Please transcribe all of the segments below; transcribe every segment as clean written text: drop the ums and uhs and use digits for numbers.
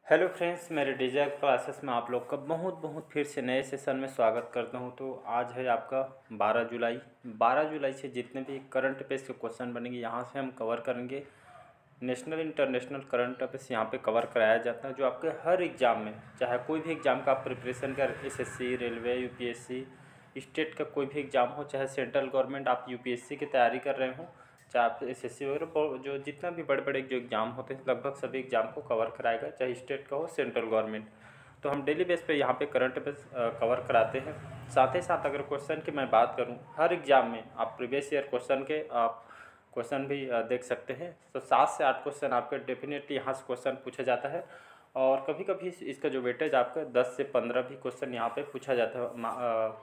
Hello friends, मेरे digital classes में आप लोग का बहुत बहुत फिर से नए सेशन में स्वागत करता हूं। तो आज है आपका 12 जुलाई से जितने भी करंट अफेयर्स के क्वेश्चन बनेंगे यहाँ से हम कवर करेंगे। नेशनल इंटरनेशनल करंट अफेयर्स यहाँ पे कवर कराया जाता है, जो आपके हर एग्ज़ाम में, चाहे कोई भी एग्ज़ाम का आप प्रिपरेशन कर, एसएससी, रेलवे, यूपीएससी, स्टेट का कोई भी एग्ज़ाम हो, चाहे सेंट्रल गवर्नमेंट आप यूपीएससी की तैयारी कर रहे हो, चाहे आप एसएससी वगैरह, जो जितना भी बड़े बड़े जो एग्ज़ाम होते हैं लगभग सभी एग्ज़ाम को कवर कराएगा, चाहे स्टेट का हो सेंट्रल गवर्नमेंट। तो हम डेली बेस पे यहाँ पे करंट अफेयर्स कवर कराते हैं। साथ ही साथ अगर क्वेश्चन की मैं बात करूँ, हर एग्ज़ाम में आप प्रीवियस ईयर क्वेश्चन के आप क्वेश्चन भी देख सकते हैं। तो 7 से 8 क्वेश्चन आपके डेफिनेटली यहाँ से क्वेश्चन पूछा जाता है, और कभी कभी इसका जो वेटेज आपका 10 से 15 भी क्वेश्चन यहाँ पे पूछा जाता है।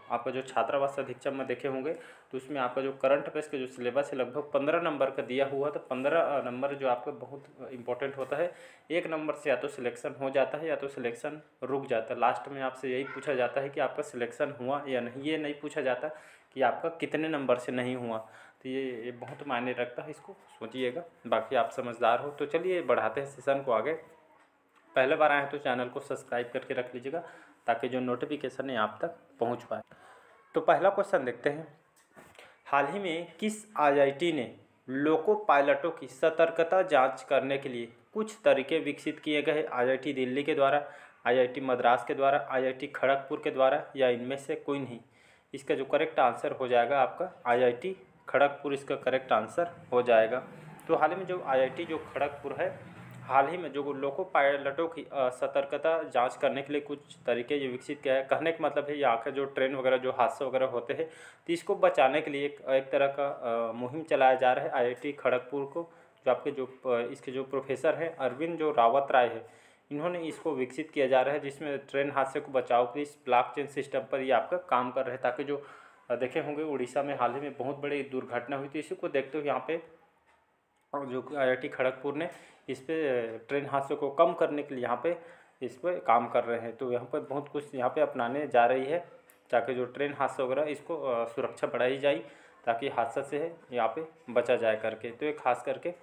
आपका जो छात्रावास अधीक्षक में देखे होंगे तो उसमें आपका जो करंट अफेयर्स का जो सिलेबस है लगभग 15 नंबर का दिया हुआ, तो 15 नंबर जो आपका बहुत इंपॉर्टेंट होता है। एक नंबर से या तो सिलेक्शन हो जाता है या तो सिलेक्शन रुक जाता है। लास्ट में आपसे यही पूछा जाता है कि आपका सिलेक्शन हुआ या नहीं, ये नहीं पूछा जाता कि आपका कितने नंबर से नहीं हुआ। तो ये बहुत मायने रखता है, इसको सोचिएगा। बाकी आप समझदार हो तो चलिए बढ़ाते हैं सेशन को आगे। पहले बार आए हैं तो चैनल को सब्सक्राइब करके रख लीजिएगा ताकि जो नोटिफिकेशन है आप तक पहुंच पाए। तो पहला क्वेश्चन देखते हैं। हाल ही में किस आईआईटी ने लोको पायलटों की सतर्कता जांच करने के लिए कुछ तरीके विकसित किए गए? आईआईटी दिल्ली के द्वारा, आईआईटी मद्रास के द्वारा, आईआईटी खड़गपुर के द्वारा, या इनमें से कोई नहीं? इसका जो करेक्ट आंसर हो जाएगा आपका आईआईटी खड़गपुर, इसका करेक्ट आंसर हो जाएगा। तो हाल ही में जो आईआईटी जो खड़गपुर है, हाल ही में जो लोको पायलटों की सतर्कता जांच करने के लिए कुछ तरीके ये विकसित किया है। कहने का मतलब है यहाँ का जो ट्रेन वगैरह जो हादसे वगैरह होते हैं तो इसको बचाने के लिए एक तरह का मुहिम चलाया जा रहा है। आईआईटी खड़गपुर को जो आपके जो इसके जो प्रोफेसर हैं अरविंद जो रावत राय है, इन्होंने इसको विकसित किया जा रहा है, जिसमें ट्रेन हादसे को बचाव के लिए इस ब्लॉकचेन सिस्टम पर ये आपका काम कर रहे हैं, ताकि जो देखे होंगे उड़ीसा में हाल ही में बहुत बड़ी दुर्घटना हुई थी। इसी को देखते हुए यहाँ पे और जो आईआईटी खड़गपुर ने इस पे ट्रेन हादसों को कम करने के लिए यहाँ पे इस पर काम कर रहे हैं। तो यहाँ पर बहुत कुछ यहाँ पे अपनाने जा रही है ताकि जो ट्रेन हादसा वगैरह इसको सुरक्षा बढ़ाई जाए, ताकि हादसा से यहाँ पे बचा जाए करके। तो ये खास करके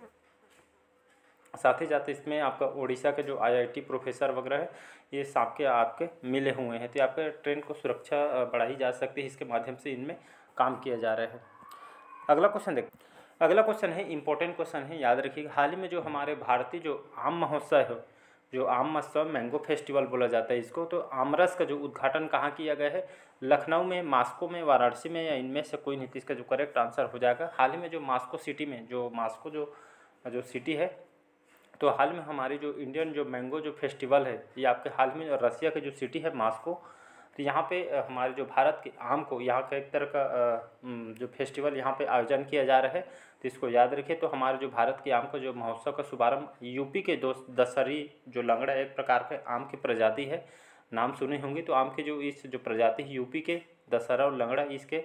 साथ ही साथ इसमें आपका उड़ीसा के जो आईआईटी प्रोफेसर वगैरह है ये सबके आपके मिले हुए हैं, तो आपके ट्रेन को सुरक्षा बढ़ाई जा सकती है, इसके माध्यम से इनमें काम किया जा रहा है। अगला क्वेश्चन देखते हैं। अगला क्वेश्चन है, इंपॉर्टेंट क्वेश्चन है, याद रखिएगा। हाल ही में जो हमारे भारतीय जो आम महोत्सव है, जो आम महोत्सव मैंगो फेस्टिवल बोला जाता है इसको, तो आमरस का जो उद्घाटन कहाँ किया गया है? लखनऊ में, मास्को में, वाराणसी में, या इनमें से कोई नहीं? इसका जो करेक्ट आंसर हो जाएगा हाल ही में जो मास्को सिटी में, जो मास्को जो सिटी है, तो हाल में हमारी जो इंडियन जो मैंगो जो फेस्टिवल है ये आपके हाल में रसिया की जो सिटी है मास्को, तो यहाँ पे हमारे जो भारत के आम को यहाँ का एक तरह का जो फेस्टिवल यहाँ पे आयोजन किया जा रहा है, तो इसको याद रखिए। तो हमारे जो भारत के आम का जो महोत्सव का शुभारंभ यूपी के दशहरी जो लंगड़ा एक प्रकार के आम की प्रजाति है, नाम सुने होंगे। तो आम की जो इस जो प्रजाति है यूपी के दशहरा और लंगड़ा, इसके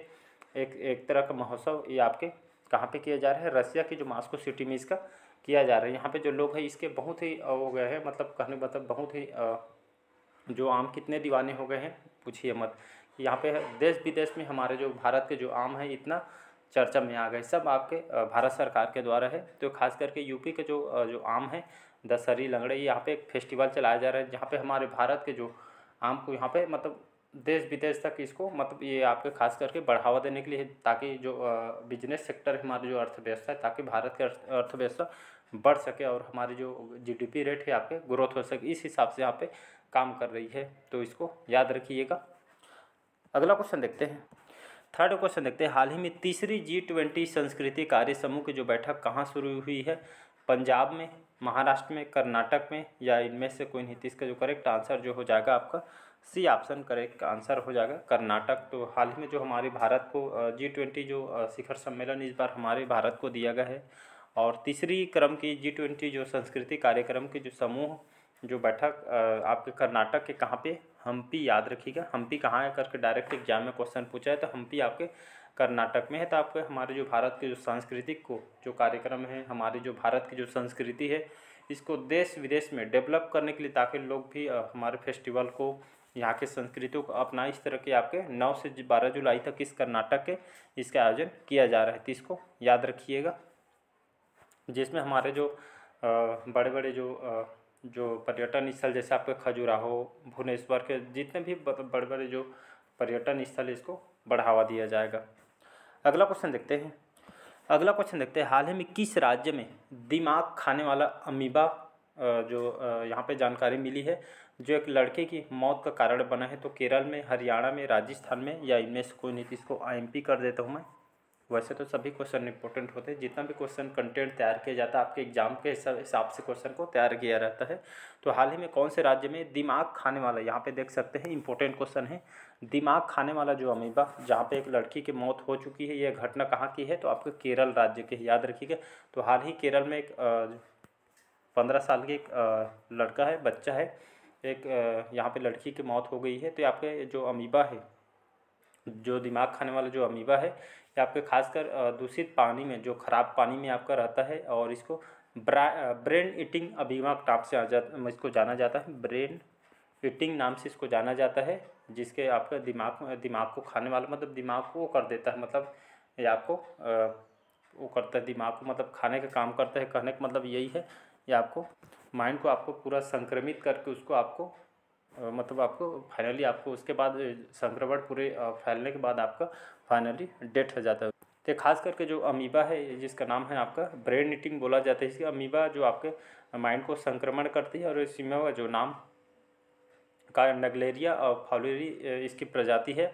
एक तरह का महोत्सव ये आपके कहाँ पे किया जा रहा है? रसिया की जो मास्को सिटी में इसका किया जा रहा है। यहाँ पे जो लोग हैं इसके बहुत ही हो गए हैं, मतलब कहने मतलब बहुत ही जो आम कितने दीवाने हो गए हैं पूछिए मत। यहाँ पे देश विदेश में हमारे जो भारत के जो आम है इतना चर्चा में आ गए, सब आपके भारत सरकार के द्वारा है। तो खास करके यूपी के जो आम है दशहरी लंगड़े, यहाँ पे एक फेस्टिवल चलाया जा रहा है जहाँ पे हमारे भारत के जो आम को यहाँ पे मतलब देश विदेश तक इसको मतलब ये आपके खास करके बढ़ावा देने के लिए, ताकि जो बिजनेस सेक्टर है हमारी जो अर्थव्यवस्था है, ताकि भारत की अर्थव्यवस्था बढ़ सके और हमारी जो जीडीपी रेट है आपके ग्रोथ हो सके, इस हिसाब से यहाँ पे काम कर रही है। तो इसको याद रखिएगा। अगला क्वेश्चन देखते हैं। थर्ड क्वेश्चन देखते हैं। हाल ही में तीसरी G20 संस्कृति कार्य समूह की जो बैठक कहाँ शुरू हुई है? पंजाब में, महाराष्ट्र में, कर्नाटक में, या इनमें से कोई नहीं? इसका जो करेक्ट आंसर जो हो जाएगा आपका सी ऑप्शन करेक्ट आंसर हो जाएगा, कर्नाटक। तो हाल ही में जो हमारे भारत को G20 जो शिखर सम्मेलन इस बार हमारे भारत को दिया गया है, और तीसरी क्रम की G20 जो संस्कृति कार्यक्रम की जो समूह जो बैठक आपके कर्नाटक के कहाँ पे? हम्पी, याद रखिएगा। हम्पी कहाँ है करके डायरेक्ट एग्जाम में क्वेश्चन पूछा है, तो हम्पी आपके कर्नाटक में है। तो आपके हमारे जो भारत के जो सांस्कृतिक को जो कार्यक्रम है, हमारी जो भारत की जो संस्कृति है, इसको देश विदेश में डेवलप करने के लिए, ताकि लोग भी हमारे फेस्टिवल को, यहाँ के संस्कृतियों को अपना, इस तरह के आपके 9 से 12 जुलाई तक इस कर्नाटक के इसका आयोजन किया जा रहा है। तो इसको याद रखिएगा, जिसमें हमारे जो बड़े बड़े जो जो पर्यटन स्थल जैसे आपके खजुराहो, भुवनेश्वर के जितने भी बड़े बड़े जो पर्यटन स्थल इसको बढ़ावा दिया जाएगा। अगला क्वेश्चन देखते हैं। हाल ही में किस राज्य में दिमाग खाने वाला अमीबा यहाँ पे जानकारी मिली है जो एक लड़के की मौत का कारण बना है? तो केरल में, हरियाणा में, राजस्थान में, या इनमें से कोई नहीं? तो इसको IMP कर देता हूँ मैं। वैसे तो सभी क्वेश्चन इंपॉर्टेंट होते हैं, जितना भी क्वेश्चन कंटेंट तैयार किया जाता है आपके एग्जाम के हिसाब से क्वेश्चन को तैयार किया रहता है। तो हाल ही में कौन से राज्य में दिमाग खाने वाला, यहाँ पे देख सकते हैं इंपॉर्टेंट क्वेश्चन है, दिमाग खाने वाला जो अमीबा जहाँ पे एक लड़की की मौत हो चुकी है, यह घटना कहाँ की है? तो आपके केरल राज्य के, याद रखिएगा। तो हाल ही केरल में एक 15 साल की एक लड़का है, बच्चा है, एक यहाँ पे लड़की की मौत हो गई है। तो आपके जो अमीबा है, जो दिमाग खाने वाला जो अमीबा है, ये आपके खासकर दूषित पानी में, जो ख़राब पानी में आपका रहता है, और इसको ब्रेन ईटिंग अमीबा नाम से इसको जाना जाता है। ब्रेन ईटिंग नाम से इसको जाना जाता है, जिसके आपका दिमाग को खाने वाला, मतलब दिमाग को वो कर देता है, मतलब ये आपको वो करता है, दिमाग को मतलब खाने का काम करता है। कहने का मतलब यही है, ये आपको माइंड को आपको पूरा संक्रमित करके उसको आपको मतलब आपको फाइनली आपको उसके बाद संक्रमण पूरे फैलने के बाद आपका फाइनली डेथ हो जाता है। तो खास करके जो अमीबा है, जिसका नाम है आपका ब्रेन ईटिंग बोला जाता है, इसकी अमीबा जो आपके माइंड को संक्रमण करती है, और इस अमीबा जो नाम का नगलेरिया फाउलेरी इसकी प्रजाति है,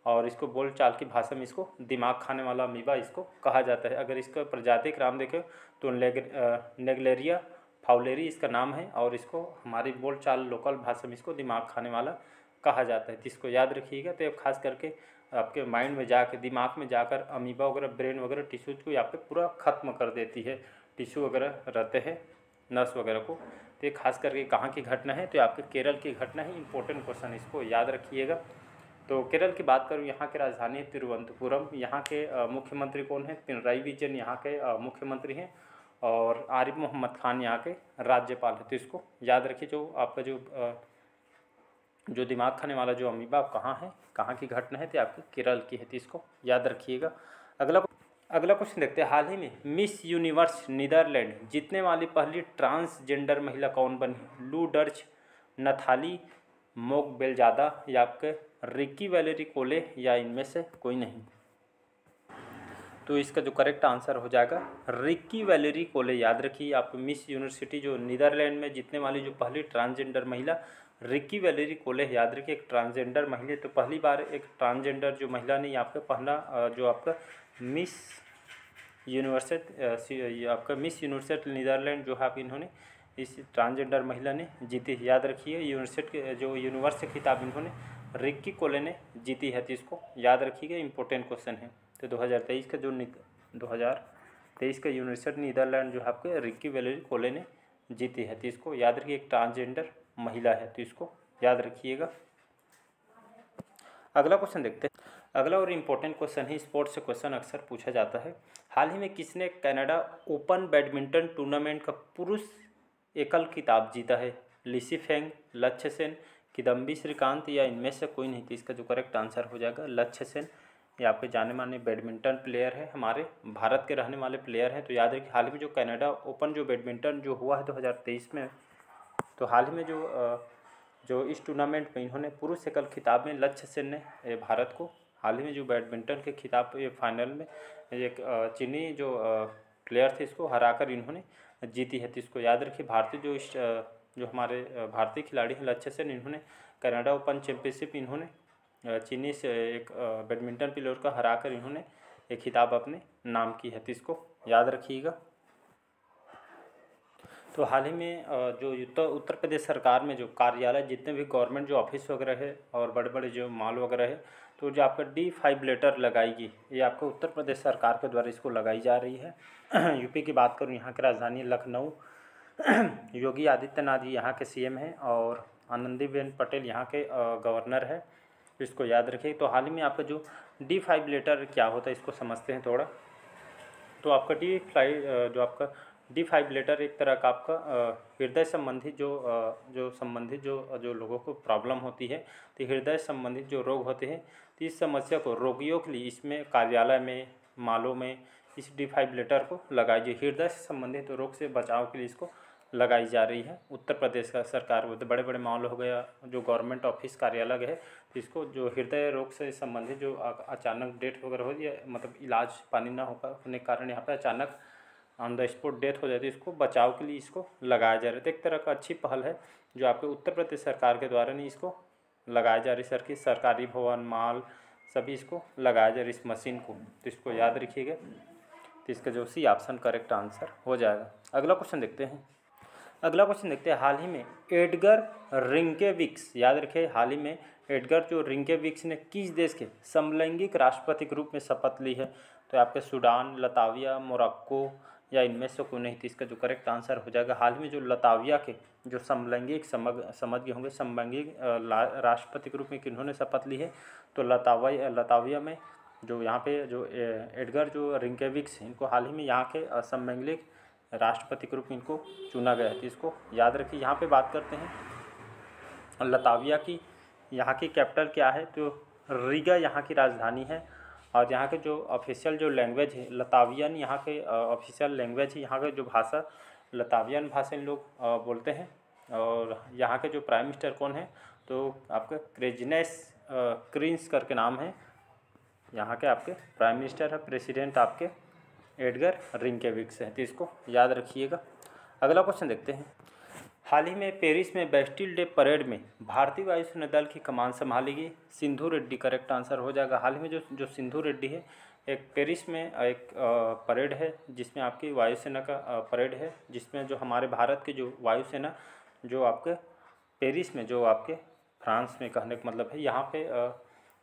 और इसको बोलचाल की भाषा में इसको दिमाग खाने वाला अमीबा इसको कहा जाता है। अगर इसका प्रजाति का नाम देखें तो नेगलेरिया फाउलेरी इसका नाम है, और इसको हमारी बोलचाल लोकल भाषा में इसको दिमाग खाने वाला कहा जाता है। तो इसको याद रखिएगा। तो खास करके आपके माइंड में जाकर, दिमाग में जाकर अमीबा वगैरह, ब्रेन वगैरह टिश्यूज को यहाँ पे पूरा ख़त्म कर देती है, टिश्यू वगैरह रहते हैं, नस वगैरह को। तो ये खास करके कहाँ की घटना है? तो आपके केरल की घटना है। इंपॉर्टेंट क्वेश्चन, इसको याद रखिएगा। तो केरल की बात करूँ, यहाँ की राजधानी है तिरुवनंतपुरम। यहाँ के मुख्यमंत्री कौन है? पिनराई विजयन यहाँ के मुख्यमंत्री हैं, और आरिफ मोहम्मद खान यहाँ के राज्यपाल है। तो इसको याद रखिए। जो आपका जो दिमाग खाने वाला जो अमीबा कहाँ है, कहाँ की घटना है? तो आपके केरल की है। तो इसको याद रखिएगा। अगला क्वेश्चन देखते हैं। हाल ही में मिस यूनिवर्स नीदरलैंड जीतने वाली पहली ट्रांसजेंडर महिला कौन बनी? लू डर्च, नथाली मोकबेलजादा, या आपके रिक्की वैलेरी कोले, या इनमें से कोई नहीं? तो इसका जो करेक्ट आंसर हो जाएगा रिक्की वैलेरी कोले। याद रखिए, आप मिस यूनिवर्सिटी जो नीदरलैंड में जीतने वाली जो पहली ट्रांसजेंडर महिला रिक्की वैलेरी कोले, याद रखिए, एक ट्रांसजेंडर महिला। तो पहली बार एक ट्रांसजेंडर जो महिला ने आपका पहला जो आपका मिस यूनिवर्सिटी नीदरलैंड जो है इन्होंने इस ट्रांसजेंडर महिला ने जीती। याद रखिए, यूनिवर्सिटी जो यूनिवर्स खिताब इन्होंने रिक्की कोले ने जीती है। तो इसको याद रखिएगा, इंपॉर्टेंट क्वेश्चन है। तो 2023 का यूनिवर्सिटी नीदरलैंड जो है आपके रिक्की वैलेरी कोले ने जीती है। तो इसको याद रखिए, एक ट्रांसजेंडर महिला है। तो इसको याद रखिएगा। अगला क्वेश्चन देखते हैं। अगला और इम्पोर्टेंट क्वेश्चन है, स्पोर्ट्स से क्वेश्चन अक्सर पूछा जाता है। हाल ही में किसने कनाडा ओपन बैडमिंटन टूर्नामेंट का पुरुष एकल खिताब जीता है? लिसी फेंग, लक्ष्य सेन, किदम्बी श्रीकांत, या इनमें से कोई नहीं? तो इसका जो करेक्ट आंसर हो जाएगा लक्ष्य सेन। ये आपके जाने माने बैडमिंटन प्लेयर है, हमारे भारत के रहने वाले प्लेयर हैं। तो याद रखिए, हाल ही में जो कनाडा ओपन जो बैडमिंटन जो हुआ है 2023 में, तो हाल ही में जो इस टूर्नामेंट में इन्होंने पुरुष एकल खिताब में लक्ष्य सेन ने भारत को हाल ही में जो बैडमिंटन के खिताब फाइनल में एक चीनी जो प्लेयर थे इसको हराकर इन्होंने जीती है। तो इसको याद रखिए। भारतीय जो हमारे भारतीय खिलाड़ी हैं लक्ष्य सेन, इन्होंने कनाडा ओपन चैंपियनशिप इन्होंने चीनी से एक बैडमिंटन प्लेयर का हराकर इन्होंने एक खिताब अपने नाम की है। तो इसको याद रखिएगा। तो हाल ही में जो उत्तर प्रदेश सरकार में जो कार्यालय, जितने भी गवर्नमेंट जो ऑफिस वगैरह है और बड़े बड़े जो मॉल वगैरह है, तो जो आपका D5 लगाएगी, ये आपको उत्तर प्रदेश सरकार के द्वारा इसको लगाई जा रही है। यूपी की बात करूँ, यहाँ की राजधानी लखनऊ। योगी आदित्यनाथ जी यहाँ के CM हैं, और आनंदीबेन पटेल यहाँ के गवर्नर है। इसको याद रखिए। तो हाल ही में आपका जो D5 क्या होता है इसको समझते हैं थोड़ा। तो आपका D5 एक तरह का आपका हृदय संबंधी जो लोगों को प्रॉब्लम होती है, तो हृदय संबंधित जो रोग होते हैं, तो इस समस्या को रोगियों के लिए इसमें कार्यालय में, मालों में इस D5 को लगाइए। हृदय से संबंधित रोग से बचाव के लिए इसको लगाई जा रही है। उत्तर प्रदेश का सरकार वो तो बड़े बड़े मॉल हो गया, जो गवर्नमेंट ऑफिस कार्यालय है, तो इसको जो हृदय रोग से संबंधित जो अचानक डेथ वगैरह हो या मतलब इलाज पानी ना होने के कारण यहाँ पे अचानक ऑन द स्पॉट डेथ हो जाती है, इसको बचाव के लिए इसको लगाया जा रहा है। तो एक तरह का अच्छी पहल है जो आपके उत्तर प्रदेश सरकार के द्वारा नहीं इसको लगाया जा रही है। सरकारी भवन मॉल सभी इसको लगाया जा रही है इस मशीन को, तो इसको याद रखिएगा। तो इसका जो सी ऑप्शन करेक्ट आंसर हो जाएगा। अगला क्वेश्चन देखते हैं। हाल ही में एडगर रिंकेविक्स, याद रखिए, हाल ही में एडगर जो रिंकेविक्स ने किस देश के समलैंगिक राष्ट्रपति के रूप में शपथ ली है? तो आपके सूडान, लताविया, मोरक्को या इनमें से कोई नहीं। तो इसका जो करेक्ट आंसर हो जाएगा, हाल ही में जो लताविया के जो समलैंगिक समझ गए होंगे, समलैंगिक राष्ट्रपति के रूप में किन्होंने शपथ ली है? तो लताविया में जो यहाँ पे जो एडगर जो रिंकेविक्स इनको हाल ही में यहाँ के समलैंगिक राष्ट्रपति के रूप में इनको चुना गया है। तो इसको याद रखिए। यहाँ पे बात करते हैं लताविया की, यहाँ की कैपिटल क्या है? तो रीगा यहाँ की राजधानी है। और यहाँ के जो ऑफिशियल जो लैंग्वेज है लतावियन, यहाँ के ऑफिशियल लैंग्वेज है, यहाँ का जो भाषा लतावियन भाषा इन लोग बोलते हैं। और यहाँ के जो प्राइम मिनिस्टर कौन है? तो आपका क्रेजिनेस क्रिंस करके नाम है यहाँ के आपके प्राइम मिनिस्टर है। प्रेसिडेंट आपके एडगर रिंकेविक्स है, तो इसको याद रखिएगा। अगला क्वेश्चन देखते हैं। हाल ही में पेरिस में बेस्टिल डे परेड में भारतीय वायुसेना दल की कमान संभाली गई सिंधु रेड्डी, करेक्ट आंसर हो जाएगा। हाल ही में जो सिंधु रेड्डी है, एक पेरिस में एक परेड है जिसमें आपकी वायुसेना का परेड है, जिसमें जो हमारे भारत की जो वायुसेना जो आपके पेरिस में जो आपके फ्रांस में कहने का मतलब है, यहाँ पे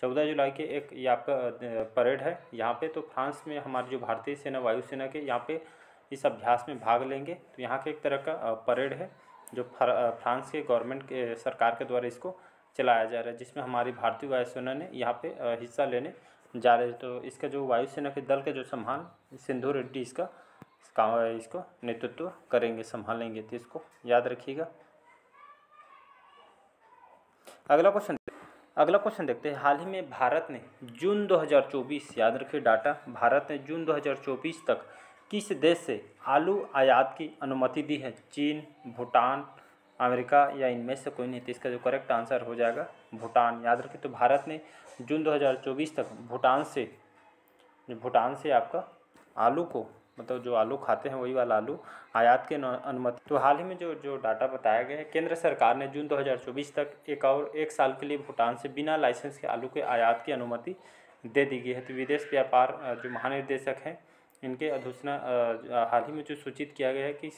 14 जुलाई के एक ये आपका परेड है यहाँ पे। तो फ्रांस में हमारी जो भारतीय सेना वायुसेना के यहाँ पे इस अभ्यास में भाग लेंगे। तो यहाँ के एक तरह का परेड है जो फ्रांस के गवर्नमेंट के सरकार के द्वारा इसको चलाया जा रहा है, जिसमें हमारी भारतीय वायुसेना ने यहाँ पे हिस्सा लेने जा रहे हैं। तो इसका जो वायुसेना के दल के जो सम्मान सिंधु रेड्डी इसको नेतृत्व करेंगे, संभालेंगे। तो इसको याद रखिएगा। अगला क्वेश्चन देखते हैं। हाल ही में भारत ने जून 2024, याद रखिए डाटा, भारत ने जून 2024 तक किस देश से आलू आयात की अनुमति दी है? चीन, भूटान, अमेरिका या इनमें से कोई नहीं। तो इसका जो करेक्ट आंसर हो जाएगा भूटान, याद रखिए। तो भारत ने जून 2024 तक भूटान से आपका आलू को, मतलब जो आलू खाते हैं वही वाला आलू, आयात की अनुमति। तो हाल ही में जो डाटा बताया गया है, केंद्र सरकार ने जून 2024 तक एक साल के लिए भूटान से बिना लाइसेंस के आलू के आयात की अनुमति दे दी गई है। तो विदेश व्यापार जो महानिदेशक हैं इनके अधूषणा हाल ही में जो सूचित किया गया है कि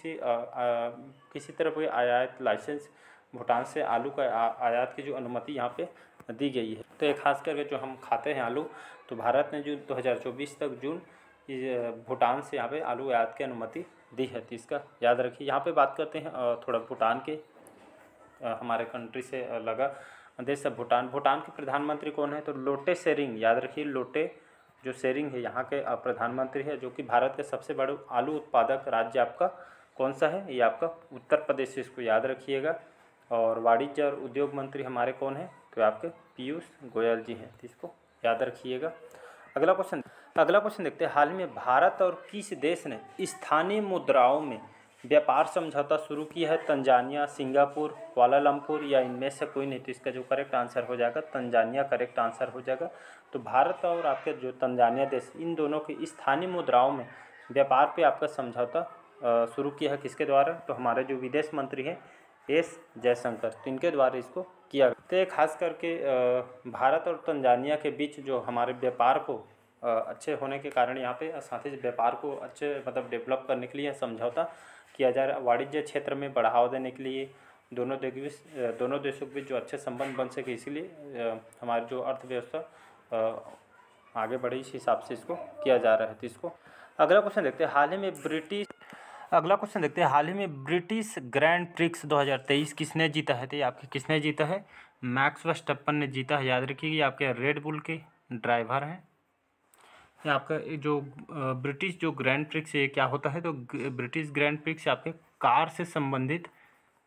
किसी तरह के आयात लाइसेंस भूटान से आलू का आयात की जो अनुमति यहाँ पे दी गई है। तो ये खास करके जो हम खाते हैं आलू, तो भारत ने जून 2024 तक भूटान से यहाँ पे आलू आयात की अनुमति दी है। तो इसका याद रखिए। यहाँ पे बात करते हैं थोड़ा भूटान के, हमारे कंट्री से लगा देश है भूटान। भूटान के प्रधानमंत्री कौन है? तो लोटे शेरिंग, याद रखिए। लोटे जो शेरिंग है यहाँ के प्रधानमंत्री है, जो कि भारत के सबसे बड़े आलू उत्पादक राज्य आपका कौन सा है? ये आपका उत्तर प्रदेश, इसको याद रखिएगा। और वाणिज्य और उद्योग मंत्री हमारे कौन है? तो आपके पीयूष गोयल जी हैं, तो इसको याद रखिएगा। अगला क्वेश्चन देखते हैं। हाल में भारत और किस देश ने स्थानीय मुद्राओं में व्यापार समझौता शुरू किया है? तंजानिया, सिंगापुर, कुआलालंपुर या इनमें से कोई नहीं। तो इसका जो करेक्ट आंसर हो जाएगा तंजानिया, करेक्ट आंसर हो जाएगा। तो भारत और आपके जो तंजानिया देश, इन दोनों के स्थानीय मुद्राओं में व्यापार पे आपका समझौता शुरू किया है किसके द्वारा? तो हमारे जो विदेश मंत्री हैं एस जयशंकर, तो इनके द्वारा इसको किया गया। तो खास करके भारत और तंजानिया के बीच जो हमारे व्यापार को अच्छे होने के कारण यहाँ पे साथ ही व्यापार को अच्छे मतलब डेवलप करने के लिए समझौता किया जा रहा है। वाणिज्य क्षेत्र में बढ़ावा देने के लिए दोनों देशों के बीच जो अच्छे संबंध बन सके, इसीलिए हमारी जो अर्थव्यवस्था आगे बढ़े इस हिसाब से इसको किया जा रहा है। तो इसको अगला क्वेश्चन देखते हैं। हाल ही में ब्रिटिश ग्रैंड प्रिक्स 2023 किसने जीता है? तो ये आपके किसने जीता है? मैक्स वर्स्टैपन ने जीता है। याद रखिए ये आपके रेड बुल के ड्राइवर हैं। ये आपका जो ब्रिटिश जो ग्रैंड प्रिक्स ये क्या होता है? तो ब्रिटिश ग्रैंड प्रिक्स आपके कार से संबंधित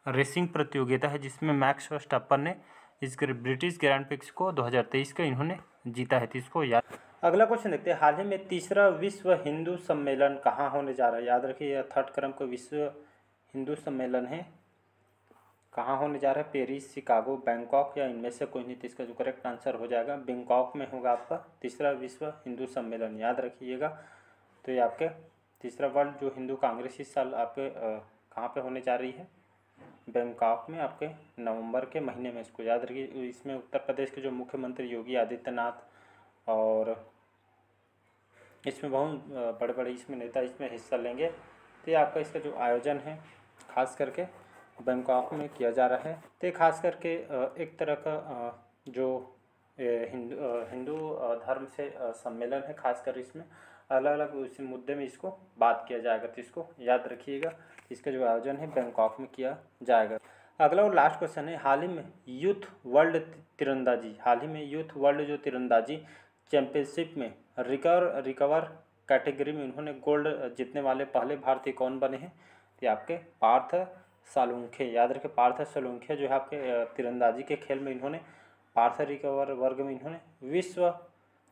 रेसिंग प्रतियोगिता है, जिसमें मैक्स वर्स्टैपन ने इस ब्रिटिश ग्रैंड प्रिक्स को 2023 का इन्होंने जीता है। तो इसको याद। अगला क्वेश्चन देखते हैं। हाल ही में तीसरा विश्व हिंदू सम्मेलन कहाँ होने जा रहा है? याद रखिए 3rd क्रम का विश्व हिंदू सम्मेलन है कहाँ होने जा रहा है? पेरिस, शिकागो, बैंकॉक या इनमें से कोई नहीं। तो इसका जो करेक्ट आंसर हो जाएगा बैंकॉक में होगा आपका तीसरा विश्व हिंदू सम्मेलन, याद रखिएगा। तो ये आपके तीसरा वर्ल्ड जो हिंदू कांग्रेस इस साल आपके कहाँ पे होने जा रही है? बैंकॉक में, आपके नवंबर के महीने में। इसको याद रखिए। इसमें उत्तर प्रदेश के जो मुख्यमंत्री योगी आदित्यनाथ और इसमें बहुत बड़े बड़े इसमें नेता इसमें हिस्सा लेंगे। तो ये आपका इसका जो आयोजन है खास करके बैंकॉक में किया जा रहा है। तो ये खास करके एक तरह का जो हिंदू धर्म से सम्मेलन है, खासकर इसमें अलग अलग उस मुद्दे में इसको बात किया जाएगा। तो इसको याद रखिएगा। इसका जो आयोजन है बैंकॉक में किया जाएगा। अगला और लास्ट क्वेश्चन है, हाल ही में यूथ वर्ल्ड तीरंदाजी, हाल ही में यूथ वर्ल्ड जो तीरंदाजी चैंपियनशिप में रिकवर कैटेगरी में इन्होंने गोल्ड जीतने वाले पहले भारतीय कौन बने हैं? तो आपके पार्थ सालुंखे, याद रखें पार्थ सालुंखे जो है आपके तीरंदाजी के खेल में इन्होंने पार्थ रिकवर वर्ग में इन्होंने विश्व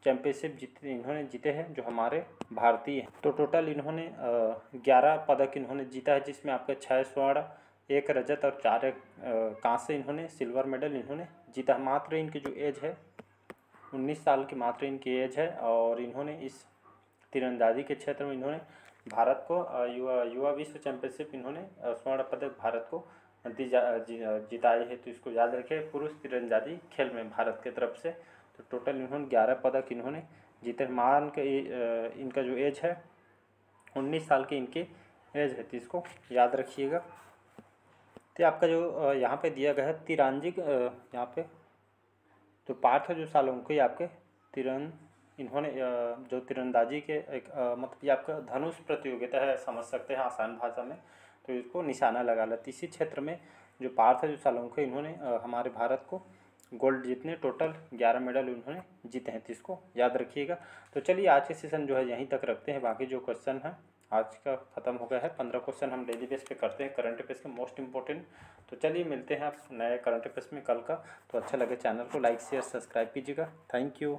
चैंपियनशिप इन्होंने जीते हैं जो हमारे भारतीय हैं। तो टोटल इन्होंने 11 पदक इन्होंने जीता है, जिसमें आपके 6 स्वर्ण, 1 रजत और 4 कांस्य इन्होंने सिल्वर मेडल इन्होंने जीता। मात्र इनकी जो एज है 19 साल की मात्र इनकी एज है और इन्होंने इस तीरंदाजी के क्षेत्र में इन्होंने भारत को युवा विश्व चैंपियनशिप इन्होंने स्वर्ण पदक भारत को जिताए है। तो इसको याद रखें पुरुष तीरंदाजी खेल में भारत की तरफ से। तो टोटल इन्होंने 11 पदक इन्होंने जीते। मान के इनका जो एज है 19 साल की इनकी एज है। तो इसको याद रखिएगा। तो आपका जो यहाँ पे दिया गया है तीरंदाजी यहाँ पे, तो पार्थ जो सालुंखे आपके इन्होंने जो तीरंदाजी के एक मतलब ये आपका धनुष प्रतियोगिता है, समझ सकते हैं आसान भाषा में। तो इसको निशाना लगा लेते। इसी क्षेत्र में जो पार्थ जो सालुंखे इन्होंने हमारे भारत को गोल्ड जीतने टोटल 11 मेडल उन्होंने जीते हैं। तो इसको याद रखिएगा। तो चलिए आज के सेशन जो है यहीं तक रखते हैं। बाकी जो क्वेश्चन है आज का ख़त्म हो गया है। 15 क्वेश्चन हम डेली बेस पे करते हैं करंट अफेयर्स के मोस्ट इंपॉर्टेंट। तो चलिए मिलते हैं आप नए करंट अफेयर्स में कल का। तो अच्छा लगे चैनल को लाइक शेयर सब्सक्राइब कीजिएगा। Thank you.